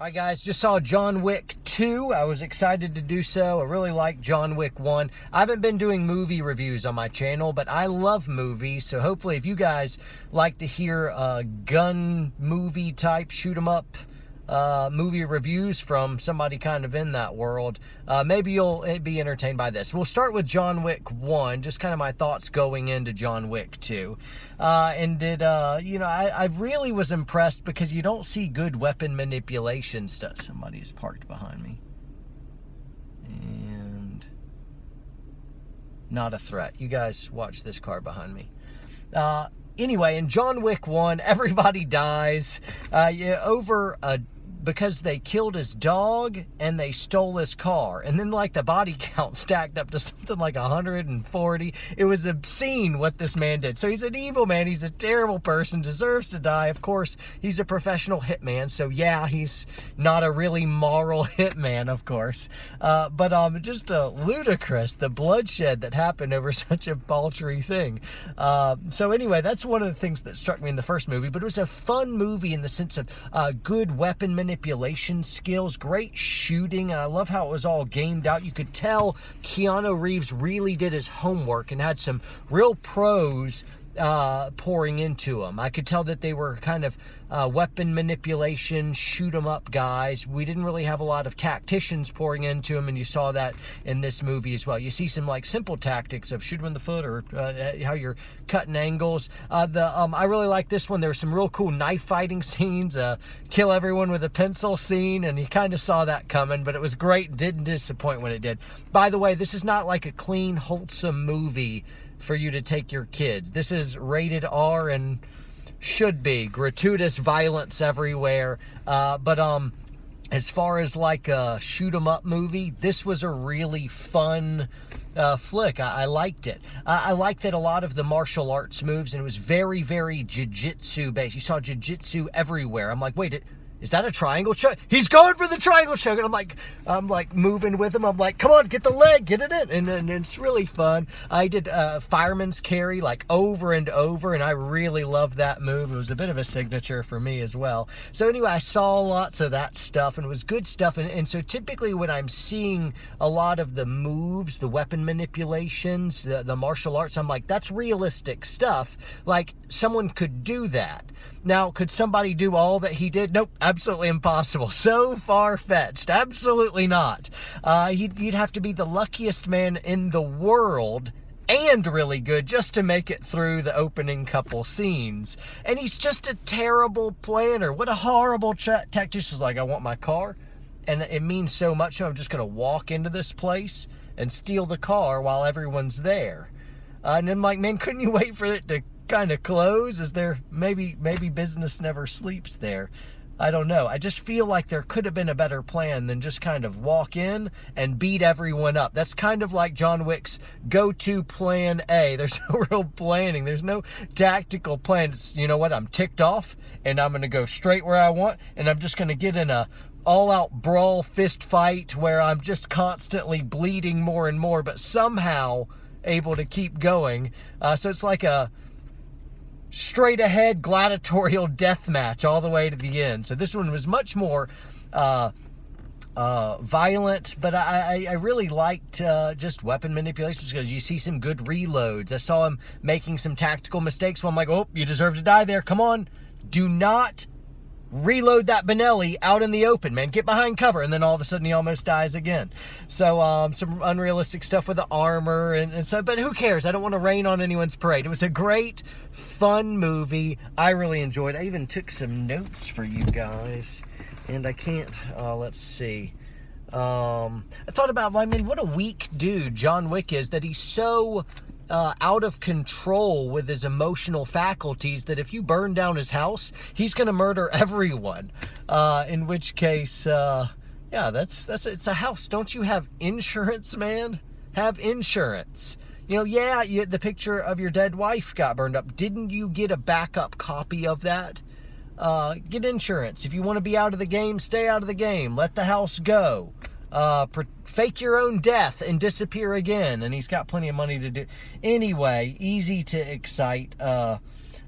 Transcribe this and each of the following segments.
Alright guys, just saw John Wick 2. I was excited to do so. I really like John Wick 1. I haven't been doing movie reviews on my channel, but I love movies, so hopefully if you guys like to hear gun movie type, shoot 'em up movie reviews from somebody kind of in that world, maybe you'll be entertained by this. We'll start with John Wick 1, just kind of my thoughts going into John Wick 2. I really was impressed because you don't see good weapon manipulation stuff. Somebody's parked behind me. And not a threat. You guys watch this car behind me. Anyway, in John Wick 1, everybody dies because they killed his dog and they stole his car. And then like the body count stacked up to something like 140. It was obscene what this man did. So he's an evil man. He's a terrible person, deserves to die. Of course, he's a professional hitman. So yeah, he's not a really moral hitman, of course. But just ludicrous, the bloodshed that happened over such a paltry thing. So anyway, that's one of the things that struck me in the first movie. But it was a fun movie in the sense of good weapon manipulation skills, great shooting, and I love how it was all gamed out. You could tell Keanu Reeves really did his homework and had some real pros pouring into him. I could tell that they were kind of weapon manipulation, shoot 'em up guys. We didn't really have a lot of tacticians pouring into him, and you saw that in this movie as well. You see some like simple tactics of shoot him in the foot or how you're cutting angles. I really like this one. There were some real cool knife fighting scenes, kill everyone with a pencil scene, and you kind of saw that coming, but it was great. Didn't disappoint when it did. By the way, this is not like a clean, wholesome movie for you to take your kids. This is rated R and should be. Gratuitous violence everywhere. But as far as like a shoot 'em up movie, this was a really fun flick. I liked it. I liked that a lot of the martial arts moves, and it was very, very jiu-jitsu based. You saw jiu-jitsu everywhere. I'm like, wait, is that a triangle choke? He's going for the triangle choke. And I'm like moving with him. I'm like, come on, get the leg, get it in. And it's really fun. I did fireman's carry like over and over, and I really loved that move. It was a bit of a signature for me as well. So anyway, I saw lots of that stuff, and it was good stuff. And so typically when I'm seeing a lot of the moves, the weapon manipulations, the martial arts, I'm like, that's realistic stuff. Like someone could do that. Now, could somebody do all that he did? Nope, absolutely impossible. So far-fetched. Absolutely not. You'd have to be the luckiest man in the world and really good just to make it through the opening couple scenes. And he's just a terrible planner. What a horrible tactician. Like, I want my car, and it means so much, so I'm just going to walk into this place and steal the car while everyone's there. And I'm like, man, couldn't you wait for it to kind of close? Is there maybe business never sleeps there? I don't know. I just feel like there could have been a better plan than just kind of walk in and beat everyone up. That's kind of like John Wick's go-to plan A. There's no real planning. There's no tactical plan. It's, you know what, I'm ticked off and I'm going to go straight where I want, and I'm just going to get in a all-out brawl fist fight where I'm just constantly bleeding more and more, but somehow able to keep going. So it's like a straight ahead gladiatorial death match all the way to the end. So this one was much more violent, but I really liked just weapon manipulations because you see some good reloads. I saw him making some tactical mistakes. Well, I'm like, oh, you deserve to die there. Come on. Do not reload that Benelli out in the open, man. Get behind cover. And then all of a sudden he almost dies again. So some unrealistic stuff with the armor and so, but who cares? I don't want to rain on anyone's parade. It was a great, fun movie. I really enjoyed it. I even took some notes for you guys, and I can't, let's see. I thought about, I mean, what a weak dude John Wick is, that he's so out of control with his emotional faculties that if you burn down his house, he's going to murder everyone. In which case, yeah, it's a house. Don't you have insurance, man? Have insurance. You know, yeah, the picture of your dead wife got burned up. Didn't you get a backup copy of that? Get insurance. If you want to be out of the game, stay out of the game. Let the house go. Fake your own death and disappear again. And he's got plenty of money to do. Anyway, easy to excite.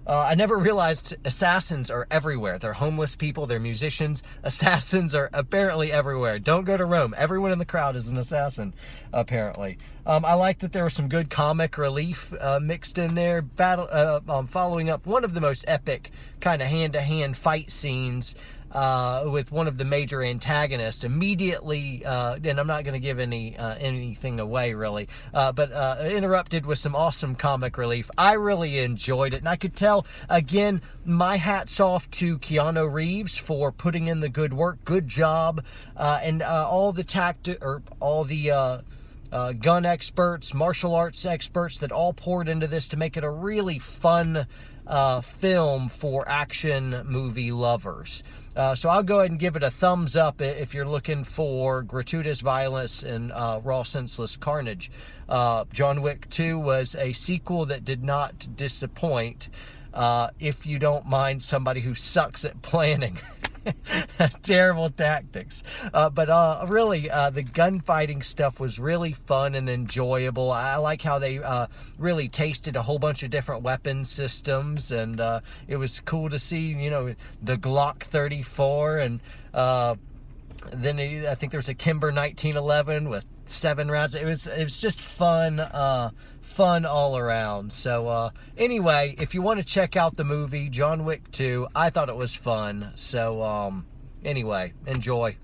I never realized assassins are everywhere. They're homeless people, they're musicians. Assassins are apparently everywhere. Don't go to Rome. Everyone in the crowd is an assassin, apparently. I like that there was some good comic relief mixed in there, following up one of the most epic kind of hand-to-hand fight scenes with one of the major antagonists immediately, and I'm not going to give anything away really, but interrupted with some awesome comic relief. I really enjoyed it, and I could tell, again, my hat's off to Keanu Reeves for putting in the good work, good job, and all the gun experts, martial arts experts that all poured into this to make it a really fun film for action movie lovers. So I'll go ahead and give it a thumbs up if you're looking for gratuitous violence and raw, senseless carnage. John Wick 2 was a sequel that did not disappoint, if you don't mind somebody who sucks at planning. Terrible tactics. But really, the gunfighting stuff was really fun and enjoyable. I like how they really tasted a whole bunch of different weapon systems, and it was cool to see, you know, the Glock 34, and then I think there was a Kimber 1911 with 7 rounds. It was just fun. Fun all around. So anyway, if you want to check out the movie John Wick 2, I thought it was fun. So anyway, enjoy.